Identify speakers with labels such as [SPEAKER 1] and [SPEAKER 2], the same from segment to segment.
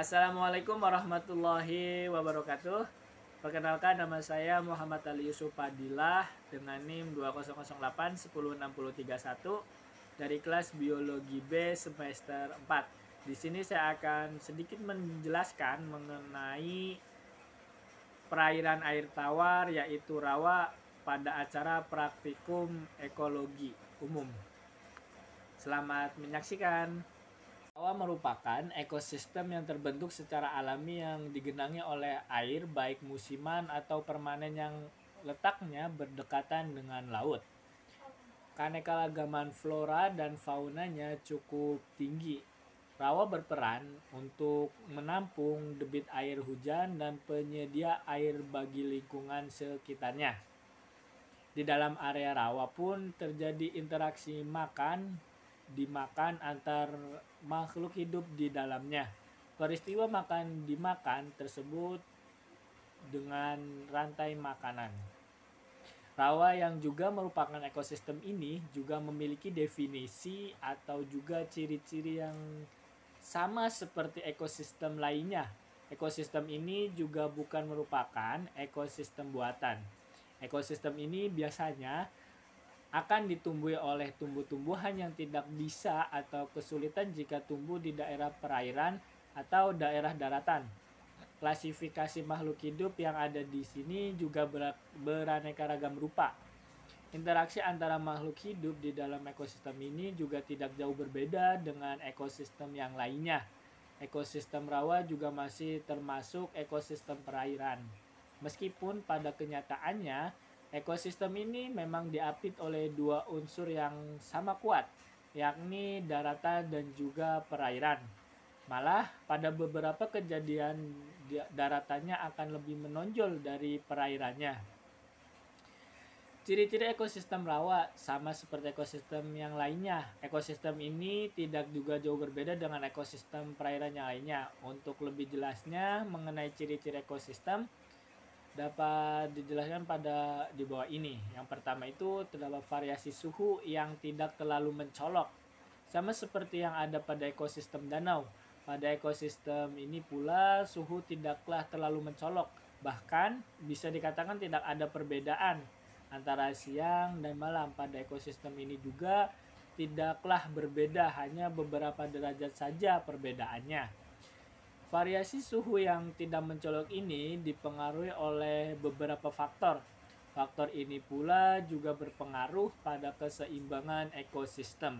[SPEAKER 1] Assalamualaikum warahmatullahi wabarakatuh. Perkenalkan, nama saya Muhammad Ali Yusuf Fadilah dengan NIM 2008 106031 dari kelas Biologi B semester 4. Di sini saya akan sedikit menjelaskan mengenai perairan air tawar yaitu rawa pada acara praktikum ekologi umum. Selamat menyaksikan. Rawa merupakan ekosistem yang terbentuk secara alami yang digenangi oleh air baik musiman atau permanen yang letaknya berdekatan dengan laut. Keanekaragaman flora dan faunanya cukup tinggi. Rawa berperan untuk menampung debit air hujan dan penyedia air bagi lingkungan sekitarnya. Di dalam area rawa pun terjadi interaksi dimakan antar makhluk hidup di dalamnya. Peristiwa makan dimakan tersebut dengan rantai makanan. Rawa yang juga merupakan ekosistem ini juga memiliki definisi atau juga ciri-ciri yang sama seperti ekosistem lainnya. Ekosistem ini juga bukan merupakan ekosistem buatan. Ekosistem ini biasanya akan ditumbuhi oleh tumbuh-tumbuhan yang tidak bisa atau kesulitan jika tumbuh di daerah perairan atau daerah daratan. Klasifikasi makhluk hidup yang ada di sini juga beraneka ragam rupa. Interaksi antara makhluk hidup di dalam ekosistem ini juga tidak jauh berbeda dengan ekosistem yang lainnya. Ekosistem rawa juga masih termasuk ekosistem perairan. Meskipun pada kenyataannya ekosistem ini memang diapit oleh dua unsur yang sama kuat, yakni daratan dan juga perairan. Malah pada beberapa kejadian daratannya akan lebih menonjol dari perairannya. Ciri-ciri ekosistem rawa sama seperti ekosistem yang lainnya. Ekosistem ini tidak juga jauh berbeda dengan ekosistem perairan yang lainnya. Untuk lebih jelasnya mengenai ciri-ciri ekosistem dapat dijelaskan pada di bawah ini. Yang pertama itu terdapat variasi suhu yang tidak terlalu mencolok, sama seperti yang ada pada ekosistem danau. Pada ekosistem ini pula suhu tidaklah terlalu mencolok, bahkan bisa dikatakan tidak ada perbedaan antara siang dan malam. Pada ekosistem ini juga tidaklah berbeda, hanya beberapa derajat saja perbedaannya. Variasi suhu yang tidak mencolok ini dipengaruhi oleh beberapa faktor. Faktor ini pula juga berpengaruh pada keseimbangan ekosistem.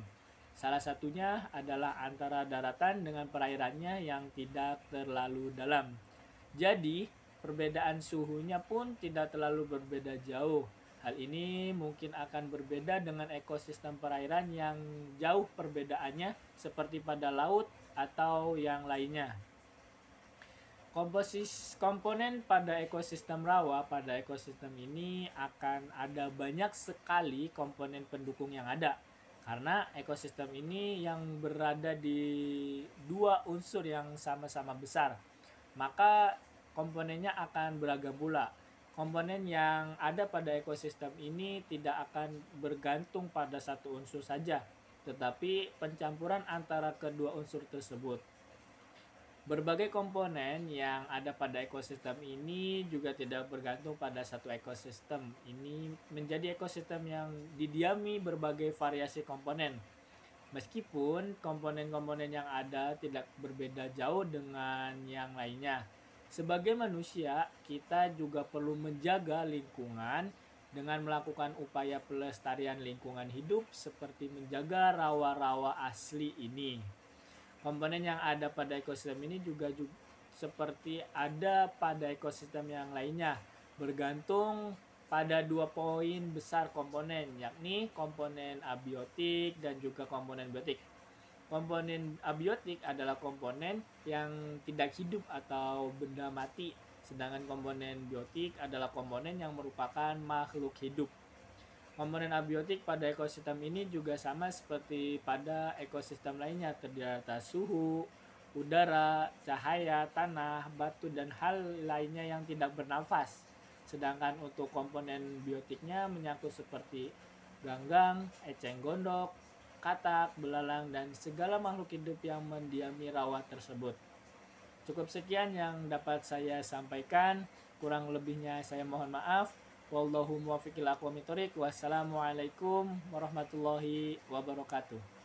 [SPEAKER 1] Salah satunya adalah antara daratan dengan perairannya yang tidak terlalu dalam. Jadi, perbedaan suhunya pun tidak terlalu berbeda jauh. Hal ini mungkin akan berbeda dengan ekosistem perairan yang jauh perbedaannya seperti pada laut atau yang lainnya. Komponen pada ekosistem rawa, pada ekosistem ini akan ada banyak sekali komponen pendukung yang ada. Karena ekosistem ini yang berada di dua unsur yang sama-sama besar, maka komponennya akan beragam pula. Komponen yang ada pada ekosistem ini tidak akan bergantung pada satu unsur saja, tetapi pencampuran antara kedua unsur tersebut. Berbagai komponen yang ada pada ekosistem ini juga tidak bergantung pada satu ekosistem. Ini menjadi ekosistem yang didiami berbagai variasi komponen. Meskipun komponen-komponen yang ada tidak berbeda jauh dengan yang lainnya. Sebagai manusia, kita juga perlu menjaga lingkungan dengan melakukan upaya pelestarian lingkungan hidup seperti menjaga rawa-rawa asli ini. Komponen yang ada pada ekosistem ini juga seperti ada pada ekosistem yang lainnya, bergantung pada dua poin besar komponen, yakni komponen abiotik dan juga komponen biotik. Komponen abiotik adalah komponen yang tidak hidup atau benda mati, sedangkan komponen biotik adalah komponen yang merupakan makhluk hidup. Komponen abiotik pada ekosistem ini juga sama seperti pada ekosistem lainnya, terdiri atas suhu, udara, cahaya, tanah, batu, dan hal lainnya yang tidak bernafas. Sedangkan untuk komponen biotiknya menyangkut seperti ganggang, eceng gondok, katak, belalang, dan segala makhluk hidup yang mendiami rawa tersebut. Cukup sekian yang dapat saya sampaikan. Kurang lebihnya saya mohon maaf. Wallahu muwaffiqil aqwamit thoriq. Wassalamualaikum warahmatullahi wabarakatuh.